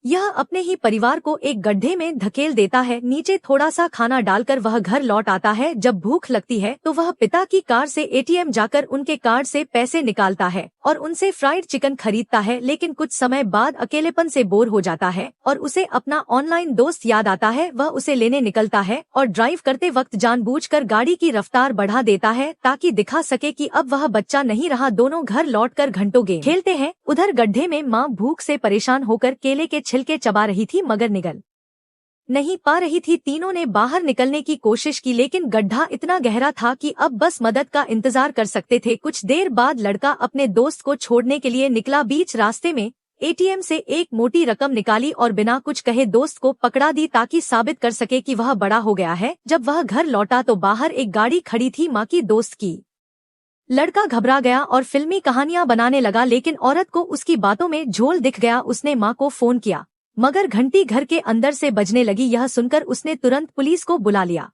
यह अपने ही परिवार को एक गड्ढे में धकेल देता है। नीचे थोड़ा सा खाना डालकर वह घर लौट आता है। जब भूख लगती है तो वह पिता की कार से एटीएम जाकर उनके कार्ड से पैसे निकालता है और उनसे फ्राइड चिकन खरीदता है। लेकिन कुछ समय बाद अकेलेपन से बोर हो जाता है और उसे अपना ऑनलाइन दोस्त याद आता है। वह उसे लेने निकलता है और ड्राइव करते वक्त जानबूझकर गाड़ी की रफ्तार बढ़ा देता है ताकि दिखा सके कि अब वह बच्चा नहीं रहा। दोनों घर लौटकर घंटों गेम खेलते हैं। उधर गड्ढे में माँ भूख से परेशान होकर केले के छिलके चबा रही थी मगर निगल नहीं पा रही थी। तीनों ने बाहर निकलने की कोशिश की लेकिन गड्ढा इतना गहरा था कि अब बस मदद का इंतजार कर सकते थे। कुछ देर बाद लड़का अपने दोस्त को छोड़ने के लिए निकला। बीच रास्ते में एटीएम से एक मोटी रकम निकाली और बिना कुछ कहे दोस्त को पकड़ा दी ताकि साबित कर सके कि वह बड़ा हो गया है। जब वह घर लौटा तो बाहर एक गाड़ी खड़ी थी माँ की दोस्त की। लड़का घबरा गया और फिल्मी कहानियां बनाने लगा लेकिन औरत को उसकी बातों में झोल दिख गया। उसने माँ को फोन किया मगर घंटी घर के अंदर से बजने लगी। यह सुनकर उसने तुरंत पुलिस को बुला लिया।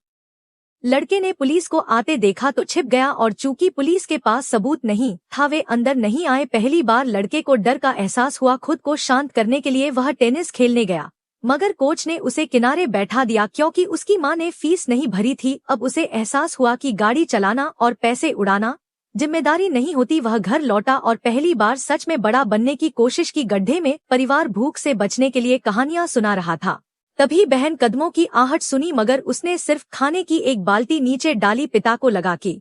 लड़के ने पुलिस को आते देखा तो छिप गया और चूंकि पुलिस के पास सबूत नहीं था वे अंदर नहीं आए। पहली बार लड़के को डर का एहसास हुआ। खुद को शांत करने के लिए वह टेनिस खेलने गया मगर कोच ने उसे किनारे बैठा दिया क्योंकि उसकी माँ ने फीस नहीं भरी थी। अब उसे एहसास हुआ कि गाड़ी चलाना और पैसे उड़ाना जिम्मेदारी नहीं होती। वह घर लौटा और पहली बार सच में बड़ा बनने की कोशिश की। गड्ढे में परिवार भूख से बचने के लिए कहानियां सुना रहा था। तभी बहन कदमों की आहट सुनी मगर उसने सिर्फ खाने की एक बाल्टी नीचे डाली। पिता को लगा कि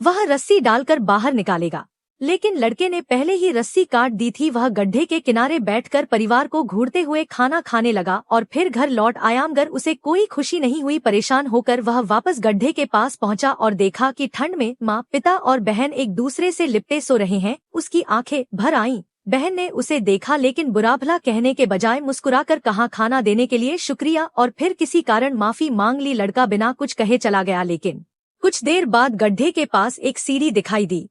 वह रस्सी डालकर बाहर निकालेगा लेकिन लड़के ने पहले ही रस्सी काट दी थी। वह गड्ढे के किनारे बैठकर परिवार को घूरते हुए खाना खाने लगा और फिर घर लौट आया मगर उसे कोई खुशी नहीं हुई। परेशान होकर वह वापस गड्ढे के पास पहुंचा और देखा कि ठंड में माँ पिता और बहन एक दूसरे से लिपटे सो रहे हैं। उसकी आंखें भर आईं। बहन ने उसे देखा लेकिन बुरा भला कहने के बजाय मुस्कुराकर कहा खाना देने के लिए शुक्रिया और फिर किसी कारण माफी मांग ली। लड़का बिना कुछ कहे चला गया लेकिन कुछ देर बाद गड्ढे के पास एक सीढ़ी दिखाई दी।